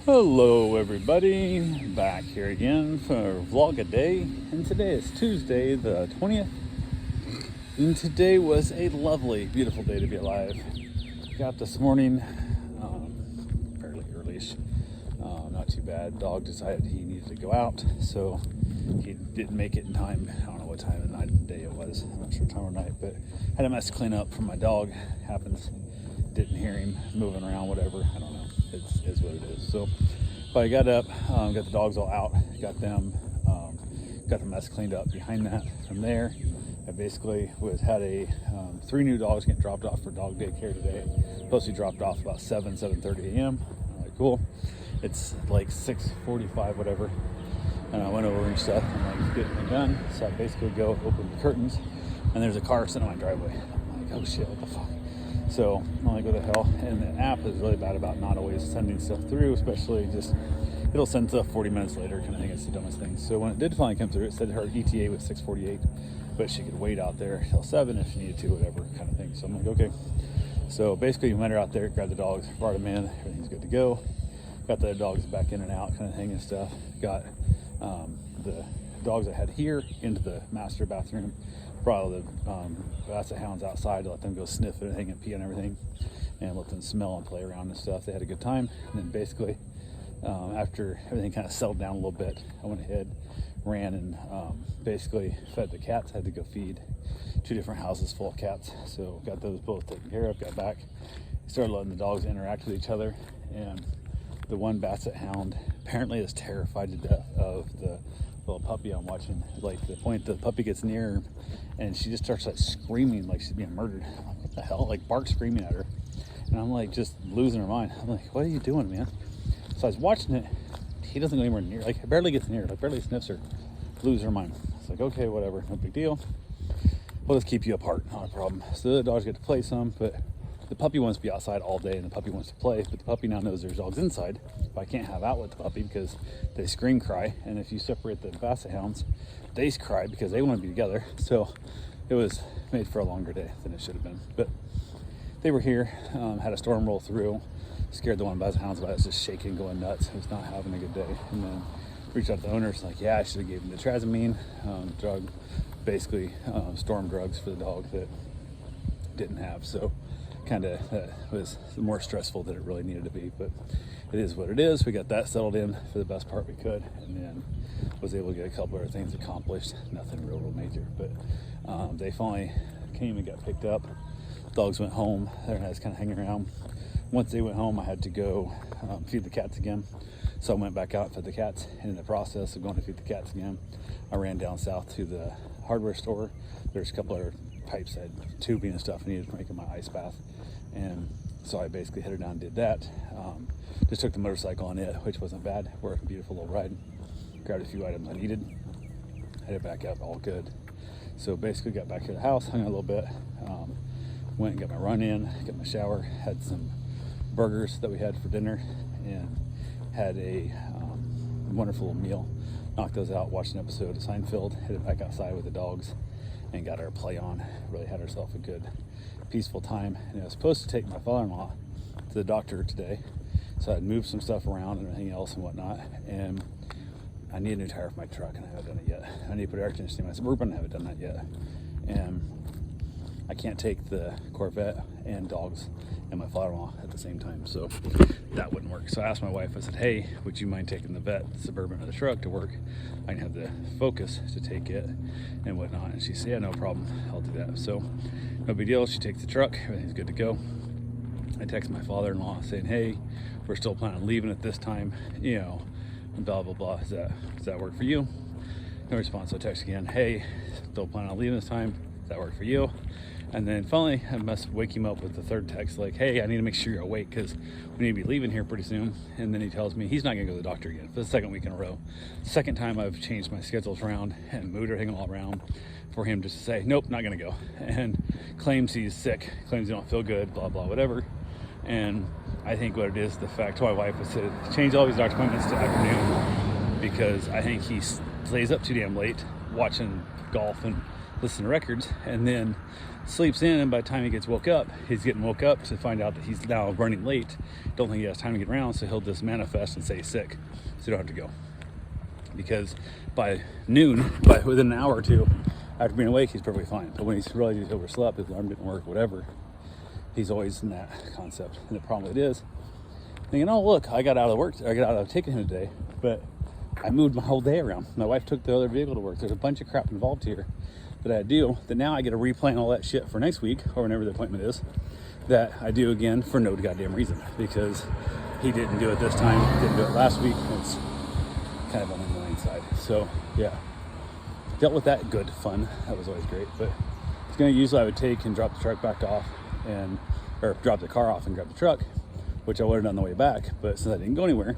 Hello everybody, back here again for Vlog a Day, and today is Tuesday the 20th, and today was a lovely, beautiful day to be alive. Got up this morning, fairly early-ish, not too bad. Dog decided he needed to go out, so he didn't make it in time. I don't know what time of the night and day it was, I'm not sure time of night, but had a mess to clean up from my dog. Happens, didn't hear him moving around, whatever, I don't know. It's what it is. So, but I got up, got the dogs all out, got the mess cleaned up. Behind that, from there, I basically had 3 new dogs get dropped off for dog daycare today. Supposed to be dropped off about 7:30 a.m. I'm like, cool. It's like 6:45, whatever. And I went over and stuff and like getting it done. So I basically go open the curtains, and there's a car sitting on my driveway. I'm like, oh shit, what the fuck? So I'm like, what the hell? And the app is really bad about not always sending stuff through, especially just, it'll send stuff 40 minutes later kind of thing. It's the dumbest thing. So when it did finally come through, it said her ETA was 6:48, but she could wait out there till 7 if she needed to, whatever kind of thing. So I'm like, okay. So basically we met her out there, grabbed the dogs, brought them in, everything's good to go. Got the dogs back in and out kind of thing and stuff. Got the dogs I had here into the master bathroom. Brought all the Basset hounds outside to let them go sniff everything and pee on everything and let them smell and play around and stuff. They had a good time. And then basically, after everything kind of settled down a little bit, I went ahead, ran and basically fed the cats. I had to go feed 2 different houses full of cats. So got those both taken care of, got back, started letting the dogs interact with each other. And the one Basset hound apparently is terrified to death of the little puppy I'm watching. Like the point the puppy gets near her and she just starts like screaming like she's being murdered. I'm like, what the hell? Like bark screaming at her. And I'm like just losing her mind. I'm like, what are you doing, man? So I was watching it. He doesn't go anywhere near, like barely gets near, like barely sniffs her. Lose her mind. It's like, okay, whatever, no big deal. We'll just keep you apart, not a problem. So the other dogs get to play some, but the puppy wants to be outside all day and the puppy wants to play, but the puppy now knows there's dogs inside. But I can't have out with the puppy because they scream cry. And if you separate the Basset hounds, they cry because they want to be together. So it was made for a longer day than it should have been. But they were here, had a storm roll through, scared the one Basset hounds, but I was just shaking, going nuts. I was not having a good day. And then reached out to the owners, like, yeah, I should have given him the trazamine drug, basically storm drugs for the dog that didn't have. So kind of was more stressful than it really needed to be, but it is what it is. We got that settled in for the best part we could, and then was able to get a couple other things accomplished. Nothing real major, but they finally came and got picked up. Dogs went home. They're nice, kind of hanging around. Once they went home, I had to go feed the cats again. So I went back out and fed the cats, and in the process of going to feed the cats again, I ran down south to the hardware store. There's a couple other pipes, I had tubing and stuff I needed for making my ice bath, and so I basically headed down and did that. Just took the motorcycle on it, which wasn't bad. Worked a beautiful little ride. Grabbed a few items I needed, headed back up, all good. So basically got back to the house, hung out a little bit, went and got my run in, got my shower, had some burgers that we had for dinner, and had a wonderful meal. Knocked those out, watched an episode of Seinfeld, headed back outside with the dogs, and got our play on. Really had ourselves a good, peaceful time. And I was supposed to take my father-in-law to the doctor today, so I'd moved some stuff around and everything else and whatnot. And I need a new tire for my truck, and I haven't done it yet. I need to put air conditioning in my Suburban, I haven't done that yet. And I can't take the Corvette and dogs and my father-in-law at the same time, so that wouldn't work. So I asked my wife, I said, hey, would you mind taking the vet, Suburban, or the truck to work? I can have the Focus to take it and whatnot. And she said, yeah, no problem, I'll do that. So no big deal. She takes the truck, everything's good to go. I text my father-in-law saying, hey, we're still planning on leaving at this time, you know, blah blah blah. Does that work for you? No response. So I text again, hey, still planning on leaving this time, does that work for you? And then finally I must wake him up with the third text, like, hey, I need to make sure you're awake because we need to be leaving here pretty soon. And then he tells me he's not gonna go to the doctor again for the second week in a row. Second time I've changed my schedules around and moved everything all around for him just to say, nope, not gonna go. And claims he's sick, claims he don't feel good, blah blah whatever. And I think what it is, the fact to my wife, I said, change all these doctor appointments to afternoon because I think he stays up too damn late watching golf and listen to records, and then sleeps in, and by the time he gets woke up, he's getting woke up to find out that he's now running late. Don't think he has time to get around, so he'll just manifest and say he's sick, so you don't have to go. Because by noon, within an hour or two after being awake, he's perfectly fine. But when he's realized he's overslept, his alarm didn't work, whatever, he's always in that concept. And the problem it is, thinking, oh look, I got out of taking him today, but I moved my whole day around. My wife took the other vehicle to work. There's a bunch of crap involved here that I do, that now I get to replan all that shit for next week, or whenever the appointment is, that I do again for no goddamn reason, because he didn't do it this time, didn't do it last week. It's kind of on the annoying side. So yeah, dealt with that. Good fun. That was always great. But it's gonna usually I would take and drop the truck back off, or drop the car off and grab the truck, which I would have done on the way back. But since I didn't go anywhere,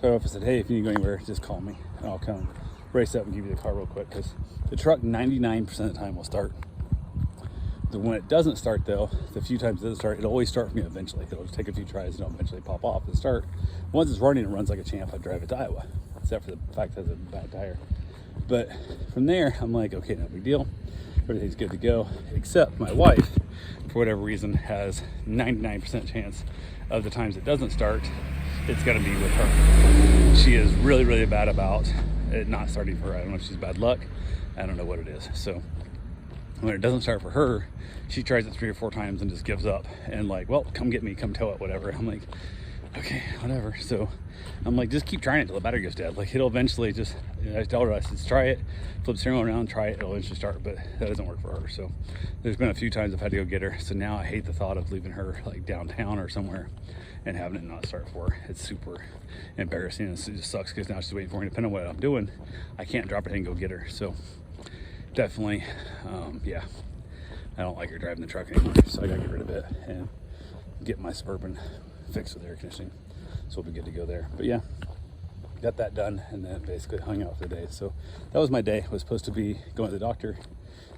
I off and said, hey, if you need to go anywhere, just call me and I'll come race up and give you the car real quick, because the truck 99% of the time will start. When it doesn't start though, the few times it doesn't start, it'll always start for me eventually. It'll take a few tries and it'll eventually pop off and start. Once it's running, it runs like a champ. I drive it to Iowa, except for the fact that it's a bad tire. But from there, I'm like, okay, no big deal. Everything's good to go, except my wife, for whatever reason, has 99% chance of the times it doesn't start, it's gonna be with her. She is really, really bad about it not starting for her. I don't know if she's bad luck. I don't know what it is. So when it doesn't start for her, she tries it 3 or 4 times and just gives up and like, well, come get me, come tow it, whatever. I'm like, okay, whatever. So I'm like, just keep trying it until the battery goes dead. Like it'll eventually just, I told her, I said, try it, flip steering wheel around, try it, it'll eventually start, but that doesn't work for her. So there's been a few times I've had to go get her. So now I hate the thought of leaving her like downtown or somewhere and having it not start for her. It's super embarrassing, and it just sucks because now she's waiting for me. Depending on what I'm doing, I can't drop it and go get her. So definitely, yeah, I don't like her driving the truck anymore, so I gotta get rid of it and get my Suburban fixed with air conditioning, so we'll be good to go there. But yeah, got that done and then basically hung out for the day. So that was my day. It was supposed to be going to the doctor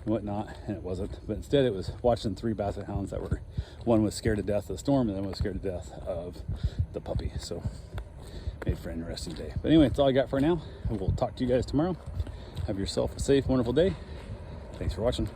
and whatnot, and it wasn't, but instead it was watching 3 basset hounds that were, one was scared to death of the storm and then one was scared to death of the puppy. So made for an interesting day. But anyway, that's all I got for now, and we'll talk to you guys tomorrow. Have yourself a safe, wonderful day. Thanks for watching.